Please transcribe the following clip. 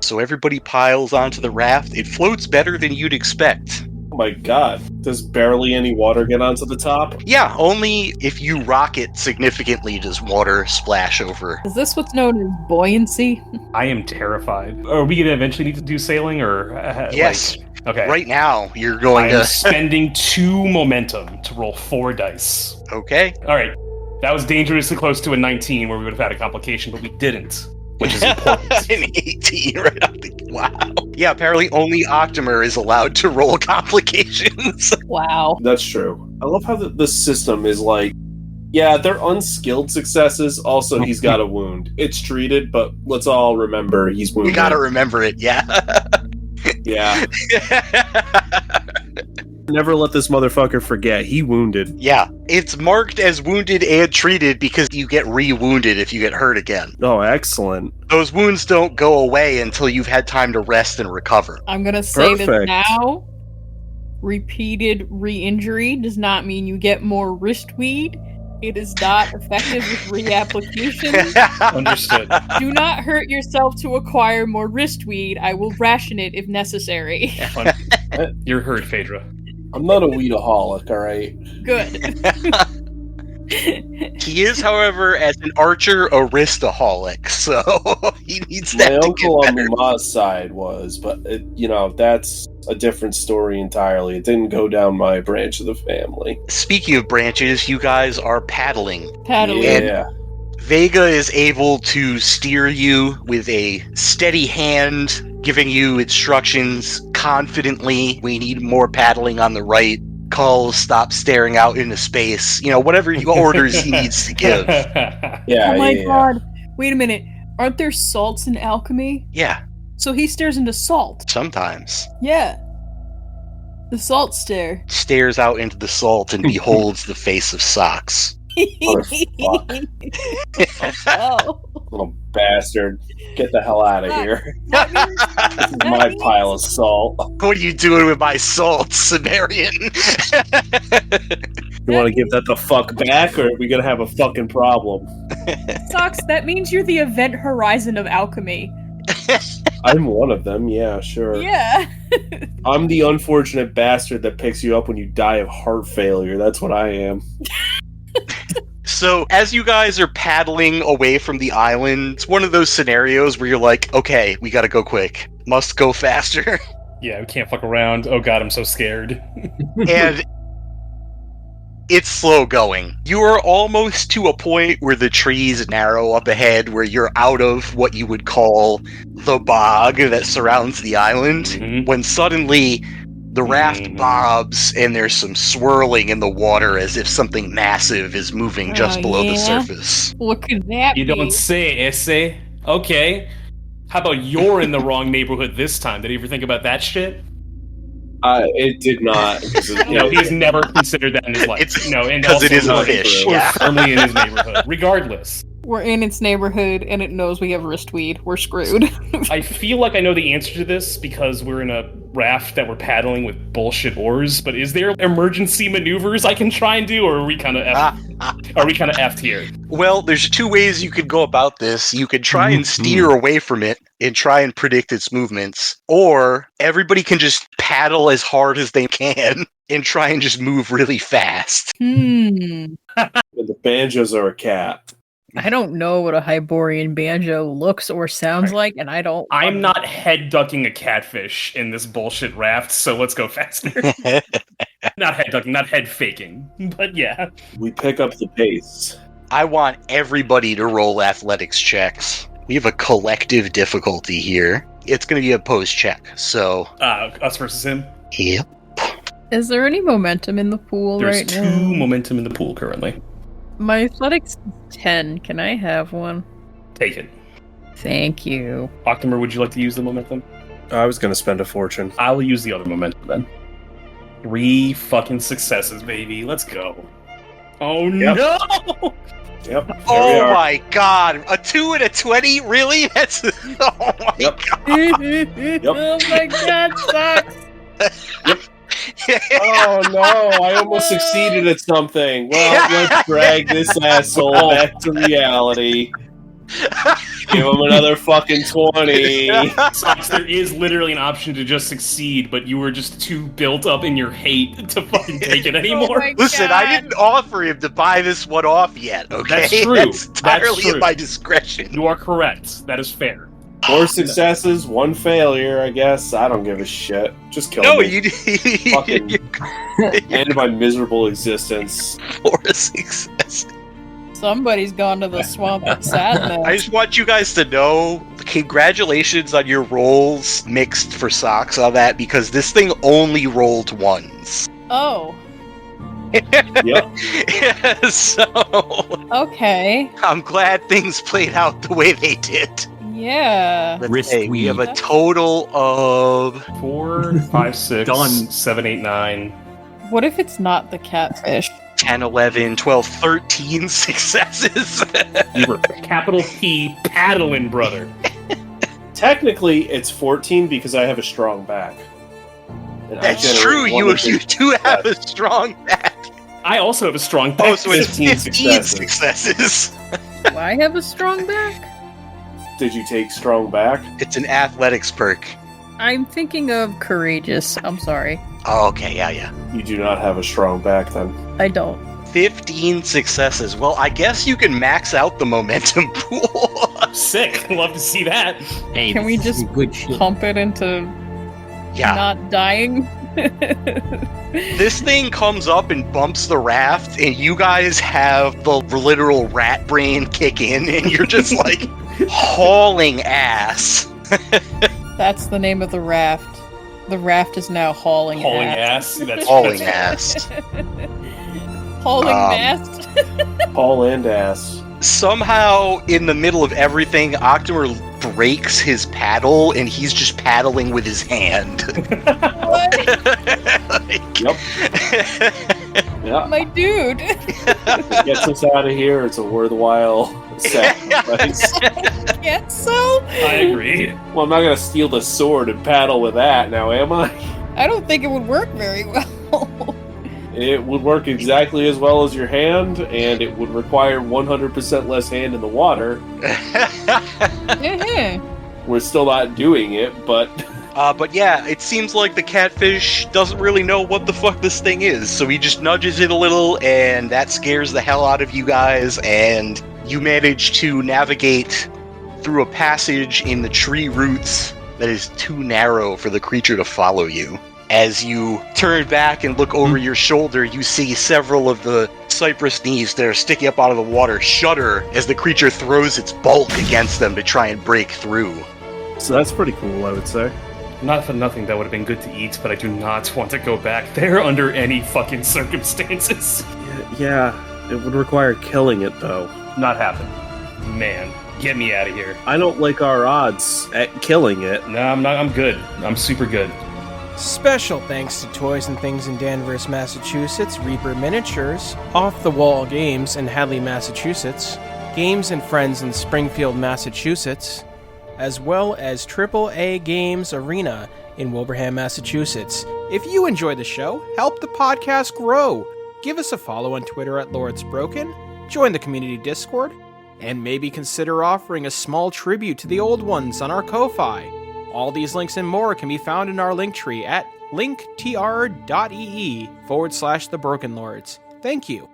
So everybody piles onto the raft. It floats better than you'd expect. Oh my god. Does barely any water get onto the top? Yeah, only if you rock it significantly does water splash over. Is this what's known as buoyancy? I am terrified. Are we going to eventually need to do sailing, or... Yes. Okay. Right now, you're going I'm to... spending 2 momentum to roll 4 dice. Okay. All right. That was dangerously close to a 19 where we would have had a complication, but we didn't, which is important. An 18 right off the... Wow. Yeah, apparently only Octomer is allowed to roll complications. Wow. That's true. I love how the system is like, yeah, they're unskilled successes. Also, he's got a wound. It's treated, but let's all remember he's wounded. We gotta remember it, yeah. Yeah. Never let this motherfucker forget. He wounded. Yeah. It's marked as wounded and treated because you get re-wounded if you get hurt again. Oh, excellent. Those wounds don't go away until you've had time to rest and recover. I'm gonna say Perfect. this now. Repeated re-injury does not mean you get more wrist weed. It is not effective with reapplication. Understood. Do not hurt yourself to acquire more wrist weed. I will ration it if necessary. You're hurt, Phaedra. I'm not a weedaholic, alright? Good. He is, however, as an archer, a wristaholic, so he needs My that to uncle get on better. Muma's side was, but, that's a different story entirely. It didn't go down my branch of the family. Speaking of branches, you guys are paddling. Paddling. Yeah. Vega is able to steer you with a steady hand, giving you instructions confidently. We need more paddling on the right. Cull, stop staring out into space. Whatever orders he needs to give. Yeah, Oh my yeah. god. Wait a minute. Aren't there salts in alchemy? Yeah, So he stares into salt. sometimes. Yeah. The salt stare. Stares out into the salt and beholds the face of Socks. Motherfuck. Oh. Little bastard. Get the hell out of here. This is my pile of salt. What are you doing with my salt, Sumerian? You want to give that the fuck back, or are we gonna have a fucking problem? Socks, that means you're the event horizon of alchemy. I'm one of them, yeah, sure. Yeah. I'm the unfortunate bastard that picks you up when you die of heart failure. That's what I am. So, as you guys are paddling away from the island, it's one of those scenarios where you're like, okay, we gotta go quick. Must go faster. Yeah, we can't fuck around. Oh god, I'm so scared. And it's slow going. You are almost to a point where the trees narrow up ahead, where you're out of what you would call the bog that surrounds the island, Mhm. when suddenly the raft bobs and there's some swirling in the water as if something massive is moving just Oh, below the yeah? surface. What could that You be? don't say, essay. Okay. How about you're in the wrong neighborhood this time? Did you ever think about that shit? It did not. He's never considered that in his life. It's and because it also is a we're- fish, We're yeah. firmly in his neighborhood, regardless. We're in its neighborhood and it knows we have wrist weed. We're screwed. I feel like I know the answer to this because we're in a raft that we're paddling with bullshit oars. But is there emergency maneuvers I can try and do, or are we kind of effed here? Well, there's 2 ways you could go about this. You could try and steer away from it and try and predict its movements, or everybody can just paddle as hard as they can and try and just move really fast. The banjos are a cat. I don't know what a Hyborian banjo looks or sounds like, and I don't. I'm not head ducking a catfish in this bullshit raft, so let's go faster. Not head ducking, not head faking, but yeah. We pick up the pace. I want everybody to roll athletics checks. We have a collective difficulty here. It's going to be a opposed check, so... Us versus him? Yep. Is there any momentum in the pool There's right 2 now? momentum in the pool currently. My athletics is 10. Can I have one? Take it. Thank you. Octomer, would you like to use the momentum? I was gonna spend a fortune. I will use the other momentum then. 3 fucking successes, baby. Let's go. Oh Yep. no! Yep. There we Oh are. my god! A 2 and a 20? Really? That's... Oh my Yep. god! Oh my god, sucks! Oh no, I almost succeeded at something. Well, let's drag this asshole back to reality. Give him another fucking 20. Socks, there is literally an option to just succeed, but you were just too built up in your hate to fucking take it anymore. my Listen, God. I didn't offer him to buy this one off yet, okay? That's true. That's entirely That's true. at my discretion. You are correct. That is fair. 4 successes, 1 failure, I guess. I don't give a shit. Just kill No, me. you Fucking end my miserable existence. 4 successes. Somebody's gone to the swamp of sadness. I just want you guys to know, congratulations on your rolls mixed for Socks on that, because this thing only rolled ones. Oh, Yep. So, okay. I'm glad things played out the way they did. Yeah. Let's say we have a total of 4, 5, 6, Done. 7, 8, 9. What if it's not the catfish? 10, 11, 12, 13 successes. You were capital P paddling, brother. Technically, it's 14 because I have a strong back. And I That's generate true, one you additional do have a success. strong back. I also have a strong back. Oh, so it's 15 15 successes. successes. Do I have a strong back? Did you take strong back? It's an athletics perk. I'm thinking of courageous. I'm sorry. Oh, okay, yeah. You do not have a strong back then. I don't. 15 successes. Well, I guess you can max out the momentum pool. Sick. Love to see that. Hey, Can we this is just some good shit? Pump it into Yeah. not dying? This thing comes up and bumps the raft, and you guys have the literal rat brain kick in, and you're just like hauling ass. That's the name of the raft. The raft is now hauling Hauling ass. ass. That's Hauling that's- ass. Hauling mast. Paul and ass. Somehow, in the middle of everything, Octomur breaks his paddle, and he's just paddling with his hand. What? Like- Yep. Yeah. My dude. Gets us out of here. It's a worthwhile sacrifice. Guess so? I agree. Well, I'm not gonna steal the sword and paddle with that now, am I? I don't think it would work very well. It would work exactly as well as your hand, and it would require 100% less hand in the water. Yeah. We're still not doing it, but But yeah, it seems like the catfish doesn't really know what the fuck this thing is, so he just nudges it a little, and that scares the hell out of you guys, and you manage to navigate through a passage in the tree roots that is too narrow for the creature to follow you. As you turn back and look over your shoulder, you see several of the cypress knees that are sticking up out of the water shudder as the creature throws its bulk against them to try and break through. so that's pretty cool, I would say. Not for nothing, that would have been good to eat, but I do not want to go back there under any fucking circumstances. Yeah, it would require killing it though. Not happen. Man, get me out of here. I don't like our odds at killing it. No, I'm not. I'm good. I'm super good. Special thanks to Toys and Things in Danvers, Massachusetts, Reaper Miniatures, Off the Wall Games in Hadley, Massachusetts, Games and Friends in Springfield, Massachusetts, as well as AAA Games Arena in Wilbraham, Massachusetts. If you enjoy the show, help the podcast grow. Give us a follow on Twitter at LordsBroken, join the community Discord, and maybe consider offering a small tribute to the old ones on our Ko-Fi. All these links and more can be found in our Linktree at linktr.ee/thebrokenlords. Thank you.